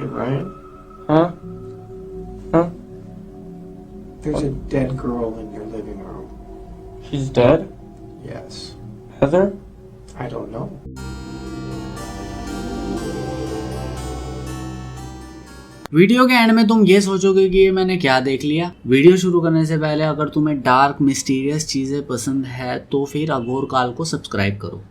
Hey, Ryan, Huh? Huh? there's a dead girl in your living room. She's dead? Yes. Heather? I don't know. Video के and में तुम ये सोचोगे कि ये मैंने क्या देख लिया। वीडियो शुरू करने से पहले अगर तुम्हें डार्क मिस्टीरियस चीजें पसंद है तो फिर अघोर काल को सब्सक्राइब करो।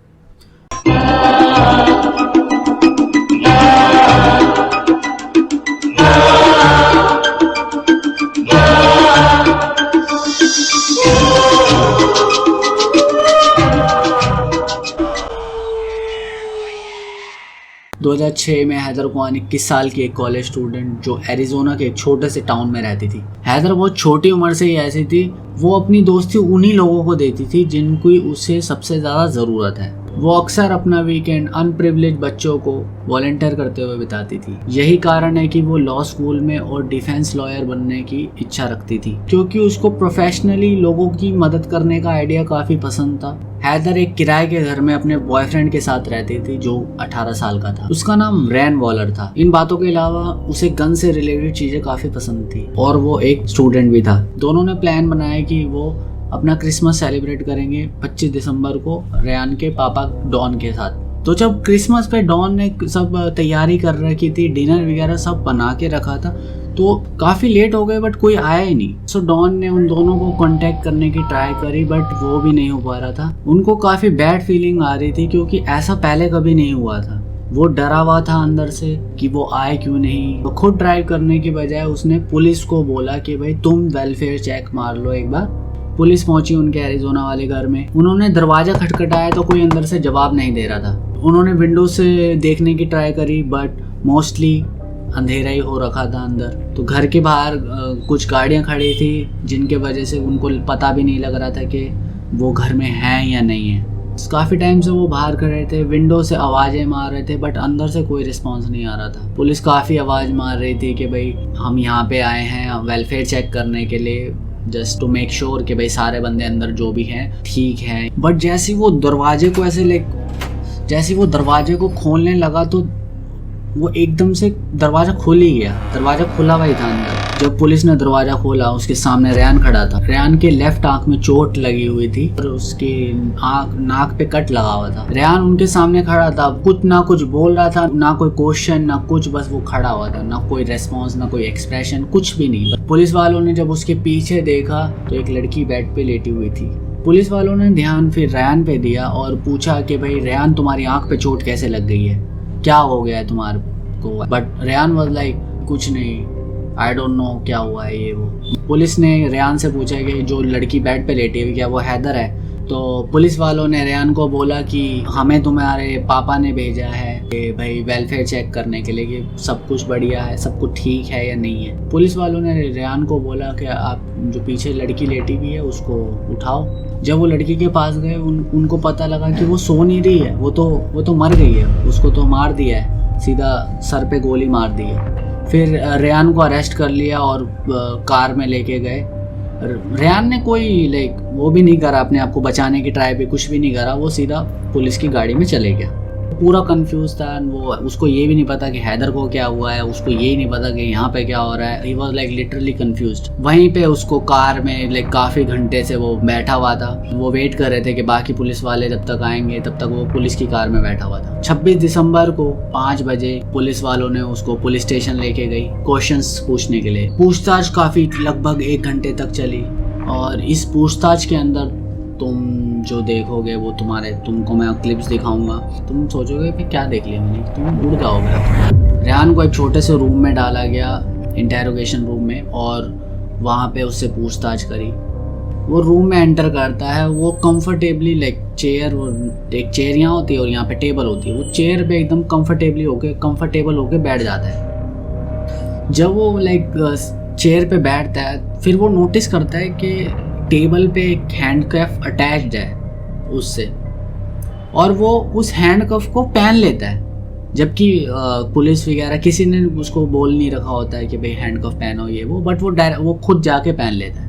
2006 में हैदर कौन 21 साल की एक कॉलेज स्टूडेंट जो एरिजोना के एक छोटे से टाउन में रहती थी। हैदर बहुत छोटी उम्र से ही ऐसी थी, वो अपनी दोस्ती उन्हीं लोगों को देती थी जिनको उसे सबसे ज़्यादा ज़रूरत है। वो अक्सर अपना वीकेंड अनप्रिविलेज बच्चों को वॉलंटियर करते हुए बिताती थी। यही कारण है कि वो लॉ स्कूल में और डिफेंस लॉयर बनने की इच्छा रखती थी, क्योंकि उसको प्रोफेशनली लोगों की मदद करने का आइडिया काफ़ी पसंद था। हैदर एक किराए के घर में अपने बॉयफ्रेंड के साथ रहती थी जो 18 साल का था। उसका नाम रैन वॉलर था। इन बातों के अलावा उसे गन से रिलेटेड चीजें काफी पसंद थी और वो एक स्टूडेंट भी था। दोनों ने प्लान बनाया कि वो अपना क्रिसमस सेलिब्रेट करेंगे 25 दिसंबर को रेयान के पापा डॉन के साथ। तो जब क्रिसमस पे डॉन ने सब तैयारी कर रखी थी, डिनर वगैरह सब बना के रखा था, तो काफ़ी लेट हो गए बट कोई आया ही नहीं। सो डॉन ने उन दोनों को कांटेक्ट करने की ट्राई करी बट वो भी नहीं हो पा रहा था। उनको काफ़ी बैड फीलिंग आ रही थी क्योंकि ऐसा पहले कभी नहीं हुआ था। वो डरा हुआ था अंदर से कि वो आए क्यों नहीं। तो खुद ड्राइव करने की बजाय उसने पुलिस को बोला कि भाई तुम वेलफेयर चेक मार लो एक बार। पुलिस पहुंची उनके एरिजोना वाले घर में। उन्होंने दरवाजा खटखटाया तो कोई अंदर से जवाब नहीं दे रहा था। उन्होंने विंडो से देखने की ट्राई करी बट मोस्टली अंधेरा ही हो रखा था अंदर। तो घर के बाहर कुछ गाड़ियां खड़ी थी जिनके वजह से उनको पता भी नहीं लग रहा था कि वो घर में हैं या नहीं है। काफ़ी टाइम से वो बाहर खड़े थे, विंडो से आवाज़ें मार रहे थे बट अंदर से कोई रिस्पांस नहीं आ रहा था। पुलिस काफ़ी आवाज़ मार रही थी कि भाई हम यहाँ पे आए हैं वेलफेयर चेक करने के लिए, जस्ट टू मेक श्योर कि भाई सारे बंदे अंदर जो भी हैं ठीक हैं। बट जैसे वो दरवाजे को खोलने लगा तो वो एकदम से दरवाजा खुल ही गया। दरवाजा खुला हुआ ही था अंदर। जब पुलिस ने दरवाजा खोला उसके सामने रेयान खड़ा था। रेयान के लेफ्ट आंख में चोट लगी हुई थी और उसके नाक पे कट लगा हुआ था। रेयान उनके सामने खड़ा था, कुछ ना कुछ बोल रहा था, ना कोई क्वेश्चन ना कुछ, बस वो खड़ा हुआ था, ना कोई रेस्पॉन्स ना कोई एक्सप्रेशन, कुछ भी नहीं। पुलिस वालों ने जब उसके पीछे देखा तो एक लड़की बेड पे लेटी हुई थी। पुलिस वालों ने ध्यान फिर रेयान पे दिया और पूछा कि भाई रेयान तुम्हारी आंख पे चोट कैसे लग गई है, क्या हो गया है तुम्हारे को। बट रेयान वाज लाइक कुछ नहीं, आई डोंट नो क्या हुआ है ये वो। पुलिस ने रेयान से पूछा कि जो लड़की बेड पे लेटी हुई क्या वो हैदर है। तो पुलिस वालों ने रेयान को बोला कि हमें तुम्हारे पापा ने भेजा है कि भाई वेलफेयर चेक करने के लिए कि सब कुछ बढ़िया है, सब कुछ ठीक है या नहीं है। पुलिस वालों ने रेयान को बोला कि आप जो पीछे लड़की लेटी हुई है उसको उठाओ। जब वो लड़की के पास गए उनको पता लगा कि वो सो नहीं रही है, वो तो मर गई है, उसको तो मार दिया है, सीधा सर पे गोली मार दी है। फिर रेयान को अरेस्ट कर लिया और कार में लेके गए। रेयान ने कोई वो भी नहीं करा, अपने आप को बचाने की ट्राई भी कुछ भी नहीं करा, वो सीधा पुलिस की गाड़ी में चले गया। पूरा कंफ्यूज था वो, उसको ये भी नहीं पता कि हैदर को क्या हुआ है, उसको ये नहीं पता कि यहाँ पे क्या हो रहा है। He was literally confused. वहीं पे उसको कार में काफ़ी घंटे से वो बैठा हुआ था। वो वेट कर रहे थे कि बाकी पुलिस वाले जब तक आएंगे तब तक वो पुलिस की कार में बैठा हुआ था। 26 दिसंबर को 5 बजे पुलिस वालों ने उसको पुलिस स्टेशन लेके गई क्वेश्चंस पूछने के लिए। पूछताछ काफ़ी लगभग 1 घंटे तक चली और इस पूछताछ के अंदर तुम जो देखोगे वो तुमको मैं क्लिप्स दिखाऊंगा, तुम सोचोगे कि क्या देख लिया मैंने, तुम उड़ जाओगे। रेयान को एक छोटे से रूम में डाला गया, इंटेरोगेशन रूम में, और वहाँ पे उससे पूछताछ करी। वो रूम में एंटर करता है, वो कंफर्टेबली चेयर, और एक चेयर यहाँ होती है और यहाँ पे टेबल होती है, वो चेयर पे एकदम कंफर्टेबल होके बैठ जाता है। जब वो चेयर पे बैठता है फिर वो नोटिस करता है कि टेबल पे एक हैंडकफ अटैच्ड है उससे, और वो उस हैंडकफ को पहन लेता है, जबकि पुलिस वगैरह किसी ने उसको बोल नहीं रखा होता है कि भाई हैंडकफ पहनो ये वो, बट वो खुद जाके पहन लेता है।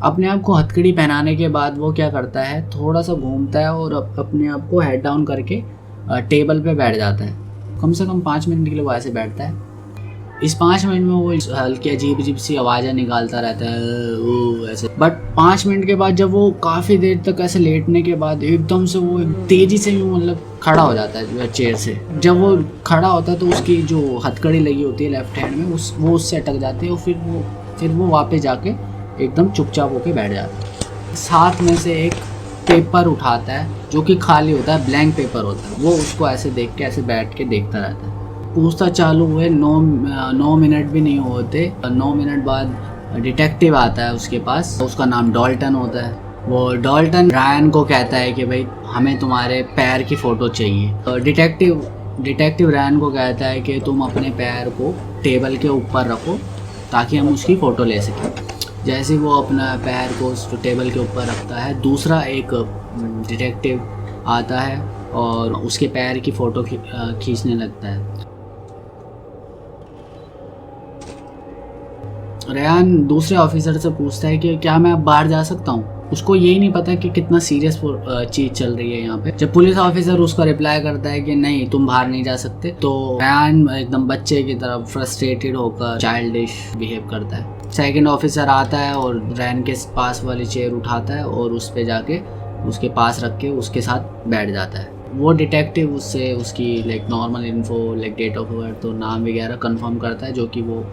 अपने आप को हथकड़ी पहनाने के बाद वो क्या करता है, थोड़ा सा घूमता है और अपने आप को हेड डाउन करके टेबल पे बैठ जाता है। कम से कम 5 मिनट के लिए वो ऐसे बैठता है। इस 5 मिनट में वो हल्की अजीब सी आवाज़ें निकालता रहता है वो ऐसे। बट 5 मिनट के बाद जब वो काफ़ी देर तक ऐसे लेटने के बाद एकदम से वो तेज़ी से मतलब खड़ा हो जाता है चेयर से। जब वो खड़ा होता है तो उसकी जो हथकड़ी लगी होती है लेफ्ट हैंड में वो उससे अटक जाती है और फिर वो वापस जाके एकदम चुपचाप होके बैठ जाता है। साथ में से एक पेपर उठाता है जो कि खाली होता है, ब्लैंक पेपर होता है। वो उसको ऐसे देख के ऐसे बैठ के देखता रहता है। पूछताछ चालू हुए 9 मिनट भी नहीं होते। 9 मिनट बाद डिटेक्टिव आता है उसके पास। उसका नाम डॉल्टन होता है। वो डॉल्टन रायन को कहता है कि भाई हमें तुम्हारे पैर की फ़ोटो चाहिए। तो डिटेक्टिव रायन को कहता है कि तुम अपने पैर को टेबल के ऊपर रखो ताकि हम उसकी फ़ोटो ले सकें। जैसे वो अपना पैर को उस टेबल के ऊपर रखता है, दूसरा एक डिटेक्टिव आता है और उसके पैर की फ़ोटो खींचने लगता है। रेहान दूसरे ऑफिसर से पूछता है कि क्या मैं अब बाहर जा सकता हूँ। उसको यही नहीं पता कि कितना सीरियस चीज़ चल रही है यहाँ पे। जब पुलिस ऑफिसर उसका रिप्लाई करता है कि नहीं तुम बाहर नहीं जा सकते, तो रेहान एकदम बच्चे की तरह फ्रस्ट्रेटेड होकर चाइल्डिश बिहेव करता है। सेकंड ऑफिसर आता है और रेहान के पास वाली चेयर उठाता है और उस पे जाके उसके पास रख के उसके साथ बैठ जाता है। वो डिटेक्टिव उससे उसकी like normal info like date of birth तो नाम वगैरह कंफर्म करता है, जो कि वो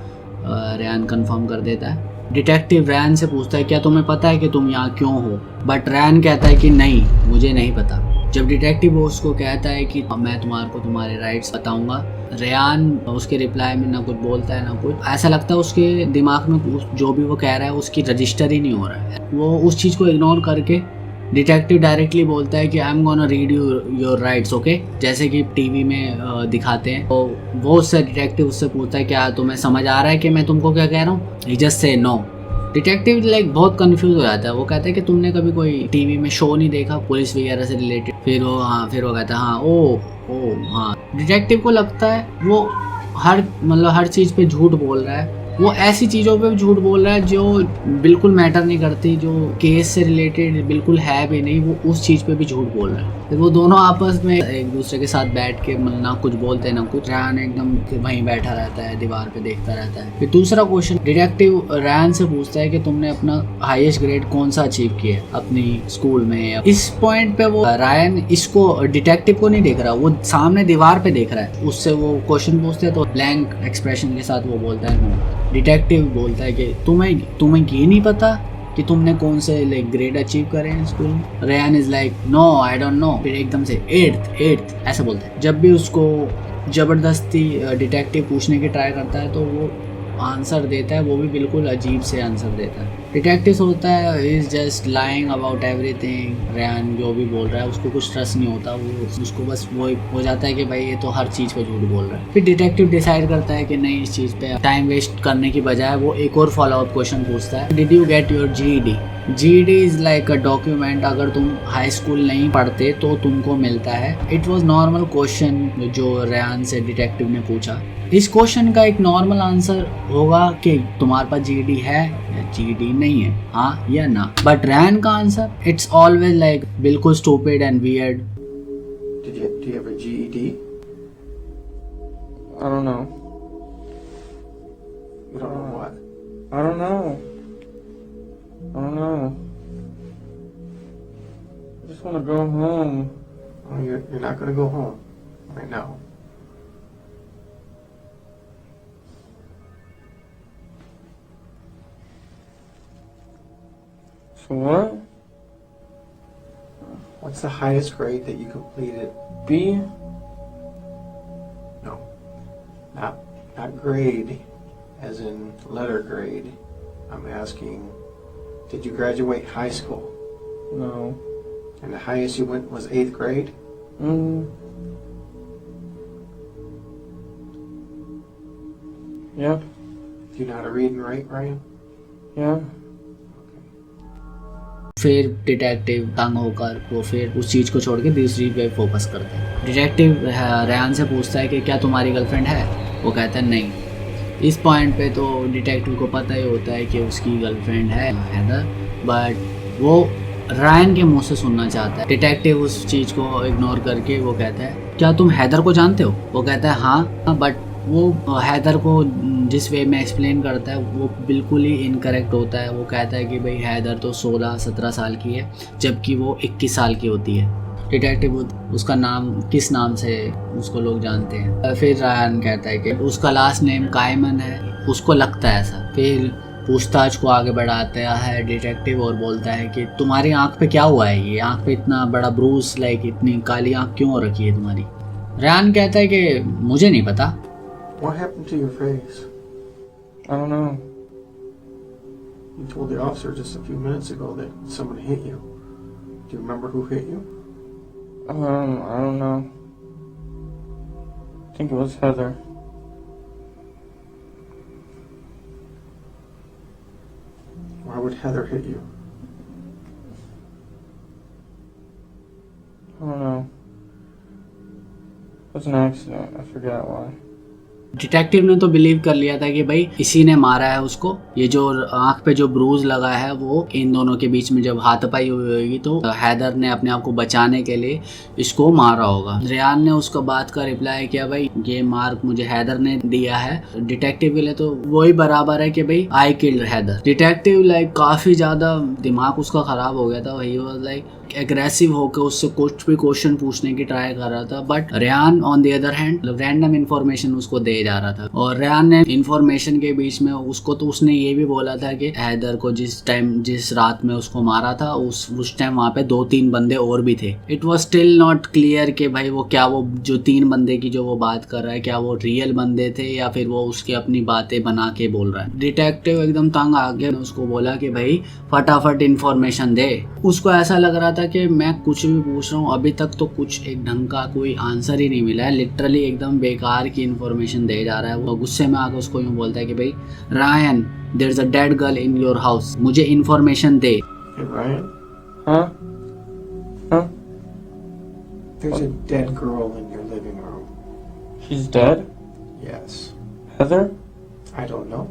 रेहान कंफर्म कर देता है। डिटेक्टिव रेहान से पूछता है क्या तुम्हें पता है कि तुम यहाँ क्यों हो, बट रेहान कहता है कि नहीं मुझे नहीं पता। जब डिटेक्टिव उसको कहता है कि मैं तुम्हारे राइट्स बताऊंगा, रेहान उसके रिप्लाई में ना कुछ बोलता है ना कुछ। ऐसा लगता है उसके दिमाग में जो भी वो कह रहा है उसकी रजिस्टर ही नहीं हो रहा है। वो उस चीज़ को इग्नोर करके डिटेक्टिव डायरेक्टली बोलता है कि I am gonna read your rights, okay, जैसे कि टीवी में दिखाते हैं। तो वो उससे डिटेक्टिव उससे पूछता है क्या तुम्हें समझ आ रहा है कि मैं तुमको क्या कह रहा हूँ। He just say no. Detective like बहुत कंफ्यूज हो जाता है। वो कहता है कि तुमने कभी कोई टीवी में शो नहीं देखा पुलिस वगैरह से रिलेटेड। फिर वो कहता है हाँ ओ हाँ। डिटेक्टिव को लगता है वो हर चीज़ पे झूठ बोल रहा है। वो ऐसी चीज़ों पे झूठ बोल रहा है जो बिल्कुल मैटर नहीं करती, जो केस से रिलेटेड बिल्कुल है भी नहीं, वो उस चीज़ पे भी झूठ बोल रहा है। फिर वो दोनों आपस में एक दूसरे के साथ बैठ के ना कुछ बोलते ना कुछ। रेहान एकदम वहीं बैठा रहता है, दीवार पे देखता रहता है। फिर दूसरा क्वेश्चन डिटेक्टिव रेहान से पूछता है कि तुमने अपना हाईएस्ट ग्रेड कौन सा अचीव किया अपनी स्कूल में। इस पॉइंट पे वो रायन इसको डिटेक्टिव को नहीं देख रहा, वो सामने दीवार पे देख रहा है। उससे वो क्वेश्चन पूछते हैं तो ब्लैंक एक्सप्रेशन के साथ वो बोलता है नो। डिटेक्टिव बोलता है कि तुम्हें ये नहीं पता कि तुमने कौन से लाइक ग्रेड अचीव करे हैं स्कूल में। Rehan is like no I don't know. फिर एकदम से 8th ऐसा बोलता है। जब भी उसको ज़बरदस्ती डिटेक्टिव पूछने की ट्राई करता है तो वो आंसर देता है, वो भी बिल्कुल अजीब से आंसर देता है। डिटेक्टिव सोचता है he is just lying about everything. Rehan जो भी बोल रहा है उसको कुछ ट्रस्ट नहीं होता, वो उसको बस वो हो जाता है कि भाई ये तो हर चीज़ पे झूठ बोल रहा है। फिर डिटेक्टिव डिसाइड करता है कि नहीं, इस चीज़ पे टाइम वेस्ट करने की बजाय वो एक और फॉलो अप क्वेश्चन पूछता है, did you get your GED? GED is like a document, अगर तुम हाई स्कूल नहीं पढ़ते तो तुमको मिलता है। इट वॉज नॉर्मल क्वेश्चन जो रेहान से डिटेक्टिव ने पूछा। इस क्वेश्चन का एक नॉर्मल आंसर होगा कि तुम्हारे पास GED है या GED नहीं है, हाँ या ना। बट रेहान का आंसर इट्स ऑलवेज लाइक बिल्कुल stupid and weird. Do you have a GED? I don't know. You don't know what? I don't know. I just want to go home. Oh, you're not going to go home right now. So what? What's the highest grade that you completed? B? No, not grade, as in letter grade. I'm asking, did you graduate high school? No. And the highest you went was 8th grade? Yep. Do you know how to read and write, Ryan? Yeah. फिर detective तंग होकर वो फिर उस चीज़ को छोड़ के दूसरी पे फोकस करता है। डिटेक्टिव रेहान से पूछता है कि क्या तुम्हारी गर्लफ्रेंड है। वो कहता है नहीं। इस पॉइंट पे तो डिटेक्टिव को पता ही होता है कि उसकी गर्लफ्रेंड है हैदर। बट वो रायन के मुंह से सुनना चाहता है। डिटेक्टिव उस चीज़ को इग्नोर करके वो कहता है क्या तुम हैदर को जानते हो? वो कहता है हाँ, बट वो हैदर को जिस वे में एक्सप्लेन करता है वो बिल्कुल ही इनकरेक्ट होता है। वो कहता है कि भाई हैदर तो 16-17 साल की है जबकि वो 21 साल की होती है। डिटेक्टिव उसका नाम किस नाम से उसको लोग जानते हैं। फिर रायन कहता है कि उसका लास्ट नेम कायमन है, उसको लगता है ऐसा। फिर पूछताछ को आगे बढ़ाता है डिटेक्टिव और बोलता है कि तुम्हारी आंख पे क्या हुआ है, ये आंख पे इतना बड़ा ब्रूस, लाइक इतनी काली आंख क्यों हो रखी है तुम्हारी? रायन कहता है कि मुझे नहीं पता। What happened to your face? I don't know. You told the officer just a few minutes ago that someone hit you. Do you remember who hit you? I don't know. I think it was Heather. Why would Heather hit you? I don't know. It was an accident. I forgot why. Detective ने तो believe कर लिया था कि भाई इसी ने मारा है उसको। ये जो आंख पे जो ब्रूज लगा है वो इन दोनों के बीच में जब हाथापाई हुई होगी तो हैदर ने अपने आप को बचाने के लिए इसको मारा होगा। रेयान ने उसको बात का रिप्लाई किया भाई ये मार्क मुझे हैदर ने दिया है। डिटेक्टिव के लिए तो वही बराबर है कि भाई I killed Haider. Detective like काफी ज्यादा दिमाग उसका खराब हो गया था। ही वाज लाइक एग्रेसिव होकर उससे कुछ भी क्वेश्चन पूछने की ट्राई कर रहा था, but Ryan on the other hand random information उसको दे जा रहा था। और रेयान ने इंफॉर्मेशन के बीच में उसने ये भी बोला था कि हैदर को जिस रात में उसको मारा था उस टाइम वहाँ पे 2-3 बंदे और भी थे। It was still not clear कि भाई वो जो 3 बंदे की जो वो बात कर रहा है क्या वो रियल बंदे थे या फिर वो उसकी अपनी बातें बना के बोल रहा है। डिटेक्टिव एकदम तंग आ गया, उसको बोला कि भाई फटाफट इंफॉर्मेशन दे। उसको ऐसा लग रहा था कि मैं कुछ भी पूछ रहा हूँ अभी तक तो कुछ एक ढंग का कोई आंसर ही नहीं मिला है। लिटरली एकदम बेकार की इंफॉर्मेशन दे जा रहा है। वो गुस्से में आकर उसको यूँ बोलता है कि भाई Ryan there is a dead girl in your house, मुझे इंफॉर्मेशन दे। Hey, Ryan, Huh? Huh? there's a dead girl in your living room. She's dead? Yes. Heather? I don't know.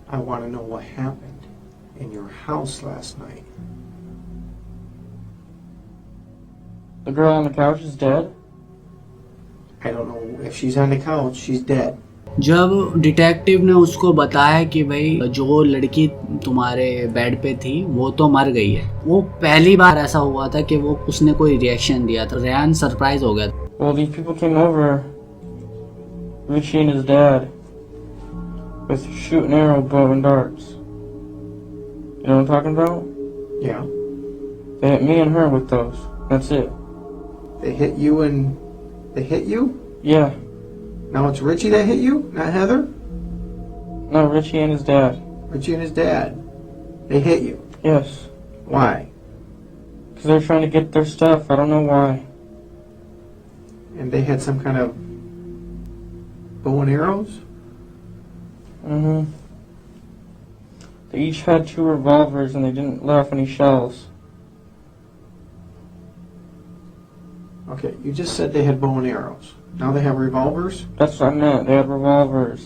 I want to know what happened in your house last night. The girl on the couch is dead? I don't know if she's on the couch, she's dead. जब detective ने उसको बताया कि भाई जो लड़की तुम्हारे bed पे थी वो तो मर गई है, वो पहली बार ऐसा हुआ था कि वो उसने कोई रिएक्शन दिया था। रेयान सरप्राइज हो गया। Well, these people came over, Richie and his dad, with shoot and arrow, bow and darts. You know what I'm talking about? Yeah. They hit me and her with those. That's it. They hit you and they hit you? Yeah. Now it's Richie that hit you, not Heather? No, Richie and his dad. Richie and his dad. They hit you. Yes. Why? Because they're trying to get their stuff. I don't know why. And they had some kind of bow and arrows? Mm-hmm. They each had 2 revolvers and they didn't let off any shells. Okay, you just said they had bow and arrows. Now they have revolvers? That's what I meant. They had revolvers.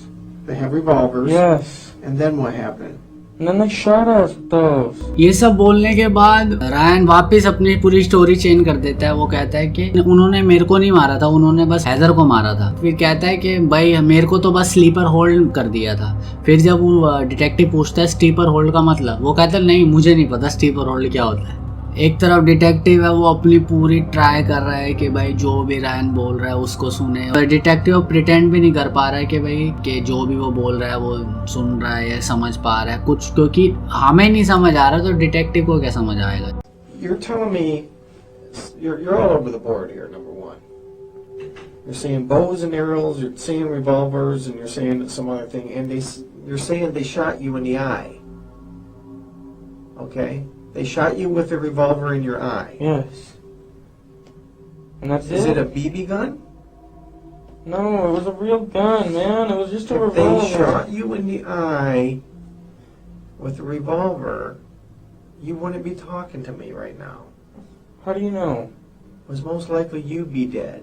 They have revolvers. Yes. And then what happened? And then they shot us with those. ये सब बोलने के बाद Ryan वापस अपनी पूरी story change कर देता है। वो कहता है कि उन्होंने मेरे को नहीं मारा था, उन्होंने बस हैदर को मारा था। फिर कहता है कि भाई मेरे को तो बस स्लीपर होल्ड कर दिया था। फिर जब वो डिटेक्टिव पूछता है स्लीपर होल्ड का मतलब, वो कहता है नहीं मुझे नहीं पता स्लीपर होल्ड क्या होता है। एक तरफ डिटेक्टिव है वो अपनी पूरी ट्राई कर रहा है कि भाई जो भी रायन बोल रहा है उसको सुने, और डिटेक्टिव प्रिटेंड भी नहीं कर पा रहा है कि भाई कि जो भी वो बोल रहा है वो सुन रहा है या समझ पा रहा है कुछ, क्योंकि हमें नहीं समझ आ रहा तो डिटेक्टिव को क्या समझ आएगा। You're telling me you're all over the board here, number one. You're saying bows and arrows, you're saying revolvers, and you're saying some other thing, and you're saying they shot you in the eye. Okay? They shot you with a revolver in your eye. Yes. And that's Is it? it a BB gun? No, it was a real gun, man. It was just a If they revolver. shot you in the eye with a revolver, you wouldn't be talking to me right now. How do you know? Was most likely you be dead.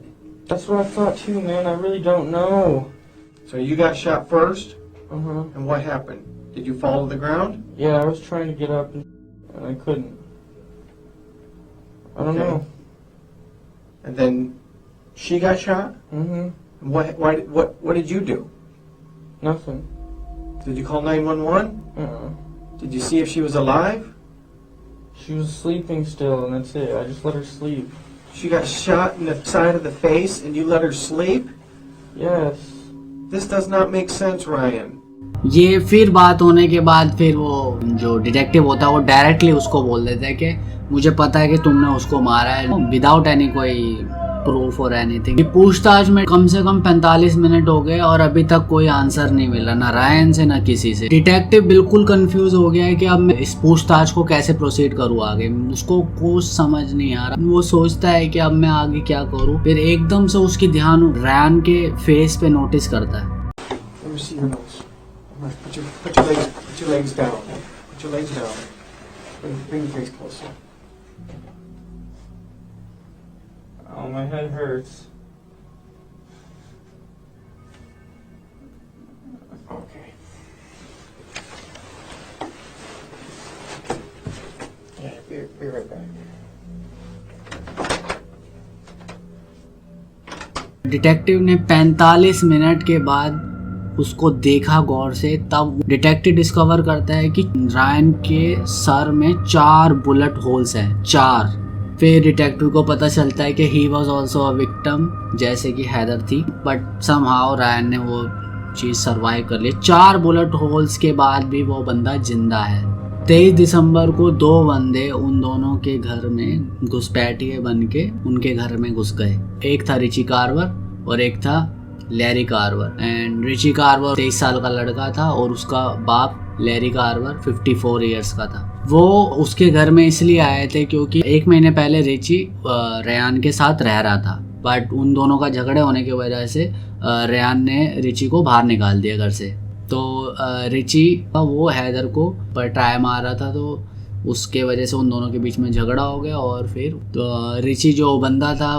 That's what I thought too, man. I really don't know. So you got shot first? Uh-huh. And what happened? Did you fall to the ground? Yeah, I was trying to get up and I couldn't. I don't Okay. know. And then she got shot? Mm-hmm. What did you do? Nothing. Did you call 911? Uh-uh. Did you see if she was alive? She was sleeping still, and that's it. I just let her sleep. She got shot in the side of the face and you let her sleep? Yes. This does not make sense, Ryan. ये फिर बात होने के बाद फिर वो जो detective होता है वो डायरेक्टली उसको बोल देता है कि मुझे पता है कि तुमने उसको मारा है, विदाउट एनी कोई प्रूफ और एनीथिंग। पूछताछ में कम से कम 45 मिनट हो गए और अभी तक कोई आंसर नहीं मिला, ना रायन से ना किसी से। डिटेक्टिव बिल्कुल कंफ्यूज हो गया है कि अब मैं इस पूछताछ को कैसे प्रोसीड करूँ आगे। उसको कुछ समझ नहीं आ रहा। वो सोचता है कि अब मैं आगे क्या करूँ। फिर एकदम से उसकी ध्यान रायन के फेस पे नोटिस करता है। Let me see your nose. Put your legs down. Put your legs down. Bring your face closer. Oh, my head hurts. Okay. Yeah, be right back. Detective ने 45 मिनट के बाद उसको देखा गौर से, तब डिटेक्टिव डिस्कवर करता है कि रायन के सर में 4 बुलेट होल्स हैं, 4। फिर डिटेक्टिव को पता चलता है कि ही वॉज ऑल्सो अ विक्टिम, जैसे कि हैदर थी, बट समहाउ रायन ने वो चीज़ सर्वाइव कर ली। 4 बुलेट होल्स के बाद भी वो बंदा जिंदा है। 23 दिसंबर को 2 बंदे उन दोनों के घर में घुसपैठिए बन के उनके घर में घुस गए। एक था रिची कार्वर और एक था Larry Carver. And Richie Carver 23 साल का लड़का था और उसका बाप लैरी कार्वर 54 इयर्स का था। वो उसके घर में इसलिए आए थे क्योंकि 1 महीने पहले रिची रेयान के साथ रह रहा था, बट उन दोनों का झगड़े होने की वजह से रेयान ने रिची को बाहर निकाल दिया घर से। तो रिची वो हैदर को पर ट्राई मार रहा था, तो उसके वजह से उन दोनों के बीच में झगड़ा हो गया। और फिर तो रिची जो बंदा था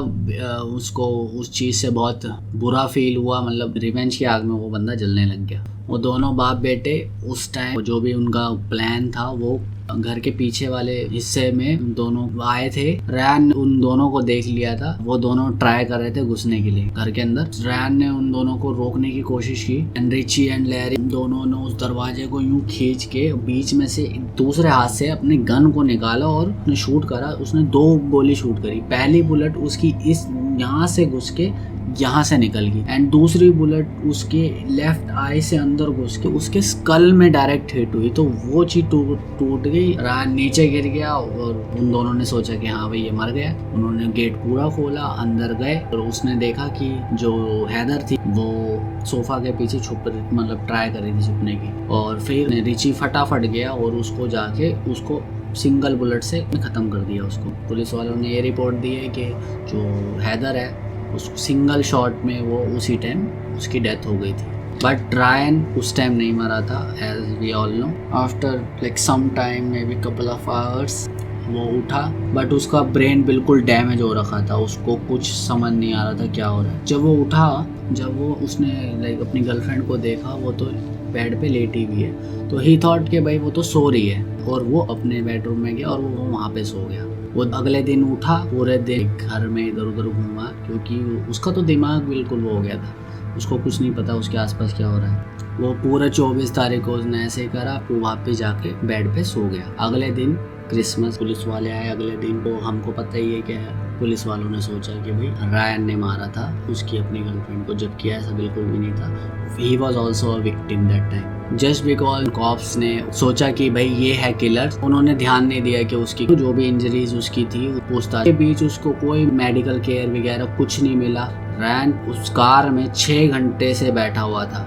उसको उस चीज़ से बहुत बुरा फील हुआ, मतलब रिवेंज की आग में वो बंदा जलने लग गया। वो दोनों बाप बेटे उस टाइम जो भी उनका प्लान था वो घर के पीछे वाले हिस्से में दोनों आए थे। रैन उन दोनों को देख लिया था, वो दोनों ट्राई कर रहे थे घुसने के लिए घर के अंदर। रैन ने उन दोनों को रोकने की कोशिश की एंड रिची एंड लैरी दोनों ने उस दरवाजे को यूं खींच के बीच में से दूसरे हाथ से अपने गन को निकाला और उसने शूट करा। उसने 2 गोली शूट करी। पहली बुलेट उसकी इस यहाँ से घुस के यहाँ से निकल गई एंड दूसरी बुलेट उसके लेफ्ट आई से अंदर घुस के उसके स्कल में डायरेक्ट हिट हुई। तो वो चीज टूट गई, रान नीचे गिर गया और उन दोनों ने सोचा कि हाँ भाई ये मर गया। उन्होंने गेट पूरा खोला, अंदर गए और उसने देखा कि जो हैदर थी वो सोफा के पीछे छुप मतलब ट्राई कर रही थी छुपने की। और फिर रिची फटाफट गया और उसको जाके उसको सिंगल बुलेट से ख़त्म कर दिया उसको। पुलिस वालों ने ये रिपोर्ट दी है कि जो हैदर है उस सिंगल शॉट में वो उसी टाइम उसकी डेथ हो गई थी। बट रायन उस टाइम नहीं मरा था, as we all know. After like some time maybe couple of hours वो उठा, बट उसका ब्रेन बिल्कुल डैमेज हो रखा था, उसको कुछ समझ नहीं आ रहा था क्या हो रहा है। जब वो उठा, जब वो उसने लाइक अपनी गर्लफ्रेंड को देखा, वो तो बेड पे लेटी हुई है, तो ही थॉट कि भाई वो तो सो रही है, और वो अपने बेडरूम में गया और वो वहाँ पे सो गया। वो अगले दिन उठा, पूरे दिन घर में इधर उधर घूमा क्योंकि उसका तो दिमाग बिल्कुल वो हो गया था, उसको कुछ नहीं पता उसके आसपास क्या हो रहा है। वो पूरे 24 तारीख को उसने ऐसे करा, वो वापस जाके बेड पे सो गया। अगले दिन क्रिसमस, पुलिस वाले आए अगले दिन। तो हमको पता ही है कि पुलिस वालों ने सोचा कि भाई रायन ने मारा था उसकी अपनी गर्लफ्रेंड को, जबकि ऐसा बिल्कुल भी नहीं था। He was also a victim that time. Just because cops ने सोचा कि भाई ये है किलर, उन्होंने ध्यान नहीं दिया कि उसकी जो भी इंजरीज उसकी थी पूछताछ के बीच उसको कोई मेडिकल केयर वगैरह कुछ नहीं मिला। रैन उस कार में 6 घंटे से बैठा हुआ था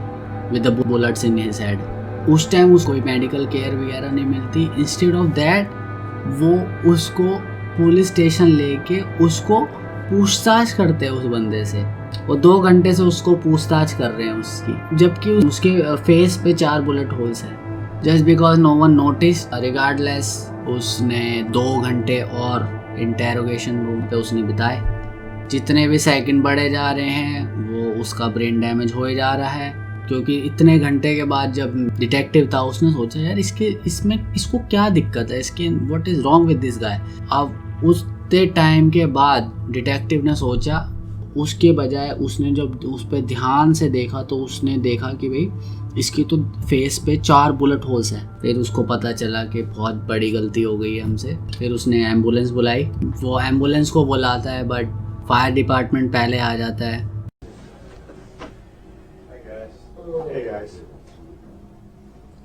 with the bullets in his head. उस टाइम उसको कोई मेडिकल केयर वगैरह नहीं मिलती। इंस्टेड ऑफ दैट वो उसको पुलिस स्टेशन लेके उसको पूछताछ करते हैं उस बंदे से। वो 2 घंटे से उसको पूछताछ कर रहे हैं उसकी, जबकि उसके फेस पे 4 बुलेट होल्स हैं। Just because no one notice, regardless उसने 2 घंटे और इंटेरोगेशन रूम पे उसने बिताए। जितने भी सेकंड बढ़े जा रहे हैं वो उसका ब्रेन डैमेज होए जा रहा है। क्योंकि इतने घंटे के बाद जब डिटेक्टिव था उसने सोचा यार इसको क्या दिक्कत है, इसके what is wrong with this guy. अब उतने टाइम के बाद डिटेक्टिव ने सोचा, उसके बजाय उसने जब उस पर ध्यान से देखा तो उसने देखा कि भाई इसकी तो फेस पे 4 बुलेट होल्स हैं। फिर उसको पता चला कि बहुत बड़ी गलती हो गई है हमसे। फिर उसने एम्बुलेंस बुलाई, वो एम्बुलेंस को बुलाता है बट फायर डिपार्टमेंट पहले आ जाता है। Hey guys.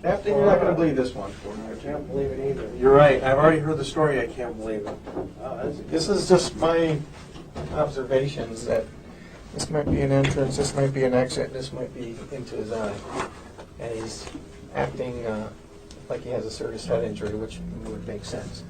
Captain, you're not going to believe this one. I can't believe it either. You're right. I've already heard the story. I can't believe it. This is just my observations that this might be an entrance, this might be an exit, this might be into his eye. And he's acting like he has a serious head injury, which would make sense.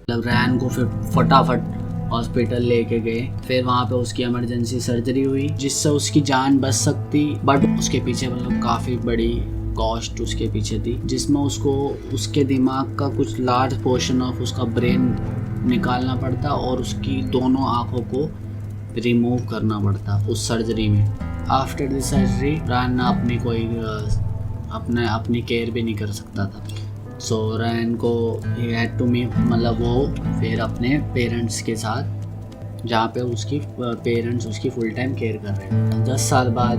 मतलब रैन को फिर फटाफट hospital लेके गए। फिर वहाँ पे उसकी इमरजेंसी सर्जरी हुई जिससे उसकी जान बच सकती, बट उसके पीछे मतलब काफ़ी बड़ी कॉस्ट उसके पीछे थी, जिसमें उसको उसके दिमाग का कुछ लार्ज पोर्शन ऑफ उसका ब्रेन निकालना पड़ता और उसकी दोनों आँखों को रिमूव करना पड़ता उस सर्जरी में। आफ्टर दिस सर्जरी रैन अपनी अपनी केयर भी नहीं कर सकता था। सो रैन को ही हैड टू मतलब वो फिर अपने पेरेंट्स के साथ, जहाँ पे उसकी पेरेंट्स उसकी फुल टाइम केयर कर रहे हैं। 10 साल बाद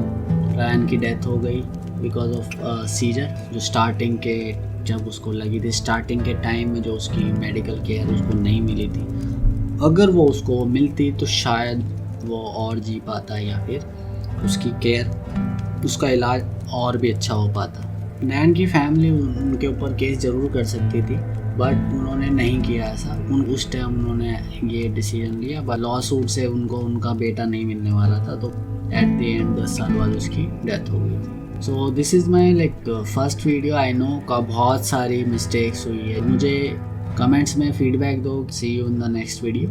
रैन की डेथ हो गई बिकॉज ऑफ सीजर, जो स्टार्टिंग के जब उसको लगी थी, स्टार्टिंग के टाइम में जो उसकी मेडिकल केयर उसको नहीं मिली थी। अगर वो उसको मिलती तो शायद वो और जी पाता या फिर उसकी केयर, उसका इलाज और भी अच्छा हो पाता। नैन की फैमिली उनके ऊपर केस ज़रूर कर सकती थी बट उन्होंने नहीं किया ऐसा। उस टाइम उन्होंने ये डिसीजन लिया, बट लॉ सूट से उनको उनका बेटा नहीं मिलने वाला था, तो एट द एंड 10 साल बाद उसकी डेथ हो गई। So this is my first video. I know का बहुत सारी मिस्टेक्स हुई है। मुझे कमेंट्स में फीडबैक दो। See you in the next video.